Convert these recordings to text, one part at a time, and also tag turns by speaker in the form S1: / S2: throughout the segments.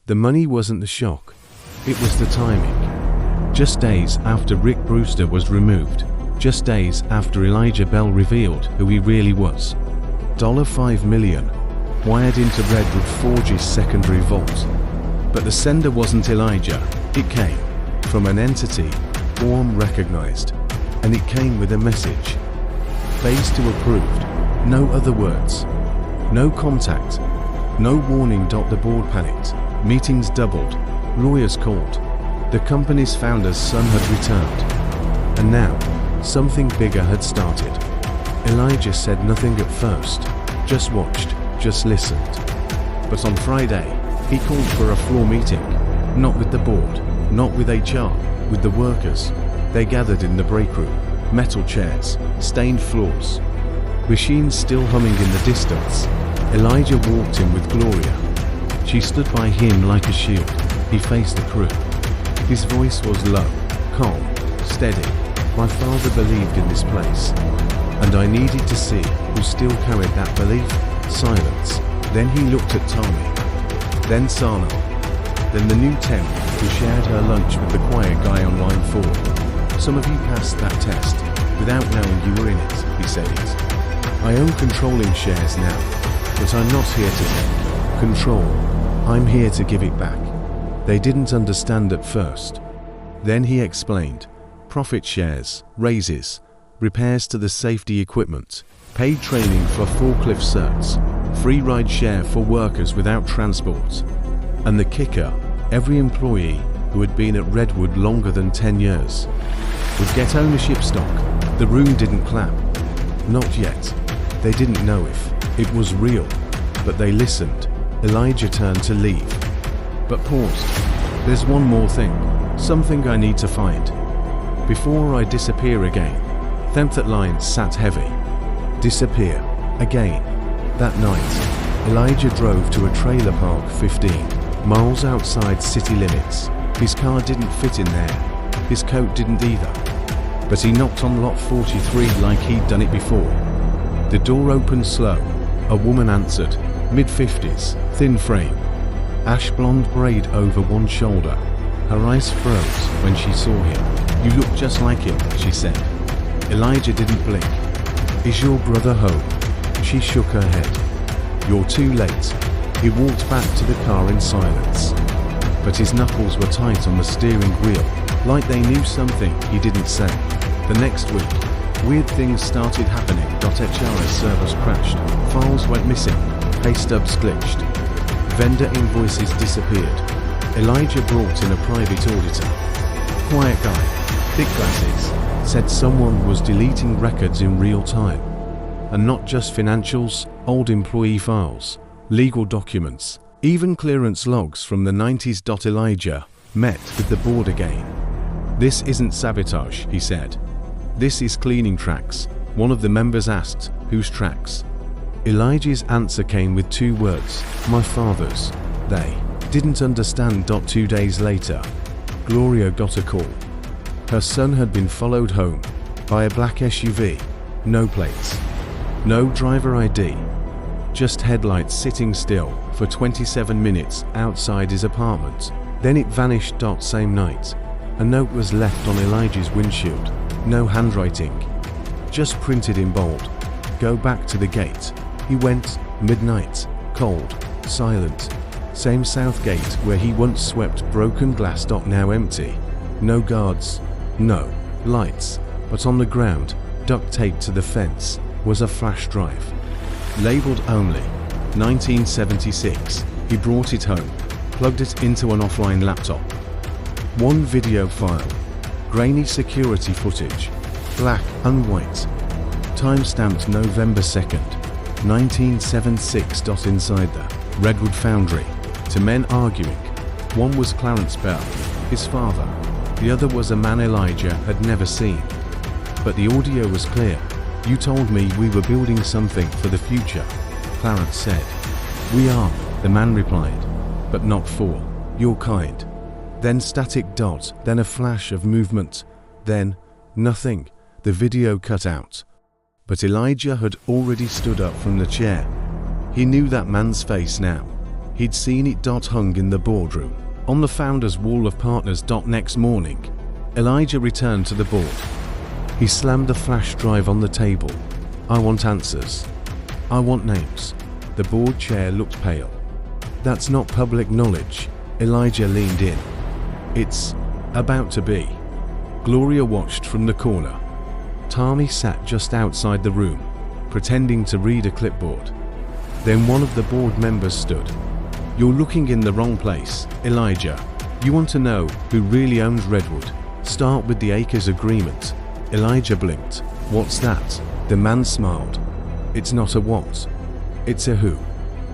S1: The money wasn't the shock, it was the timing. Just days after Rick Brewster was removed, just days after Elijah Bell revealed who he really was. $5 million wired into Redwood Forge's secondary vault. But the sender wasn't Elijah, it came from an entity Orm recognized, and it came with a message. Phase 2 approved, no other words. No contact, no warning. The board panicked, meetings doubled, lawyers called. The company's founder's son had returned. And now, something bigger had started. Elijah said nothing at first, just watched, just listened. But on Friday, he called for a floor meeting, not with the board, not with HR, with the workers. They gathered in the break room, metal chairs, stained floors, machines still humming in the distance. Elijah walked in with Gloria. She stood by him like a shield. He faced the crew. His voice was low, calm, steady. My father believed in this place, and I needed to see who still carried that belief. Silence. Then he looked at Tommy. Then Sana. Then the new temp who shared her lunch with the quiet guy on line 4. Some of you passed that test without knowing you were in it, he said it. I own controlling shares now, but I'm not here to take control. I'm here to give it back. They didn't understand at first. Then he explained. Profit shares, raises, repairs to the safety equipment, paid training for forklift certs, free ride share for workers without transport. And the kicker, every employee who had been at Redwood longer than 10 years would get ownership stock. The room didn't clap. Not yet. They didn't know if it was real, but they listened. Elijah turned to leave, but paused. There's one more thing, something I need to find before I disappear again. That line sat heavy. Disappear again. That night, Elijah drove to a trailer park 15 miles outside city limits. His car didn't fit in there. His coat didn't either. But he knocked on lot 43 like he'd done it before. The door opened slow. A woman answered, mid-50s, thin frame, ash blonde braid over one shoulder. Her eyes froze when she saw him. You look just like him, she said. Elijah didn't blink. Is your brother home? She shook her head. You're too late. He walked back to the car in silence. But his knuckles were tight on the steering wheel, like they knew something he didn't say. The next week, weird things started happening. HRS servers crashed, files went missing, pay stubs glitched, vendor invoices disappeared. Elijah brought in a private auditor. Quiet guy, thick glasses, said someone was deleting records in real time. And not just financials, old employee files, legal documents, even clearance logs from the 90s. Elijah met with the board again. This isn't sabotage, he said. This is cleaning tracks. One of the members asked, whose tracks? Elijah's answer came with 2 words, my father's. They didn't understand. 2 days later, Gloria got a call. Her son had been followed home by a black SUV, no plates, no driver ID, just headlights sitting still for 27 minutes outside his apartment. Then it vanished. Same night, a note was left on Elijah's windshield, no handwriting, just printed in bold. Go back to the gate. He went, midnight, cold, silent. Same south gate where he once swept broken glass. Now empty. No guards, no lights, but on the ground, duct taped to the fence, was a flash drive. Labeled only 1976. He brought it home, plugged it into an offline laptop. One video file, grainy security footage, black and white. Timestamped November 2nd, 1976. Inside the Redwood Foundry, 2 men arguing. One was Clarence Bell, his father. The other was a man Elijah had never seen. But the audio was clear. You told me we were building something for the future, Clarence said. We are, the man replied, but not for your kind. Then static dot, then a flash of movement, then nothing. The video cut out. But Elijah had already stood up from the chair. He knew that man's face now. He'd seen it hung in the boardroom, on the founder's wall of partners. Next morning, Elijah returned to the board. He slammed the flash drive on the table. I want answers. I want names. The board chair looked pale. That's not public knowledge. Elijah leaned in. It's about to be. Gloria watched from the corner. Tommy sat just outside the room, pretending to read a clipboard. Then one of the board members stood. You're looking in the wrong place, Elijah. You want to know who really owns Redwood? Start with the Acres Agreement. Elijah blinked. What's that? The man smiled. It's not a what. It's a who.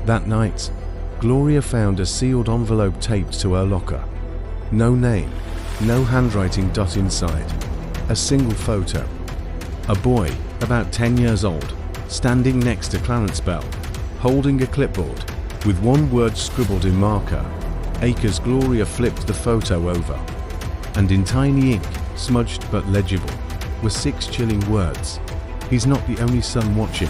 S1: That night, Gloria found a sealed envelope taped to her locker. No name, no handwriting. Inside, a single photo. A boy, about 10 years old, standing next to Clarence Bell, holding a clipboard, with one word scribbled in marker. Acres. Gloria flipped the photo over, and in tiny ink, smudged but legible, were 6 chilling words. He's not the only son watching.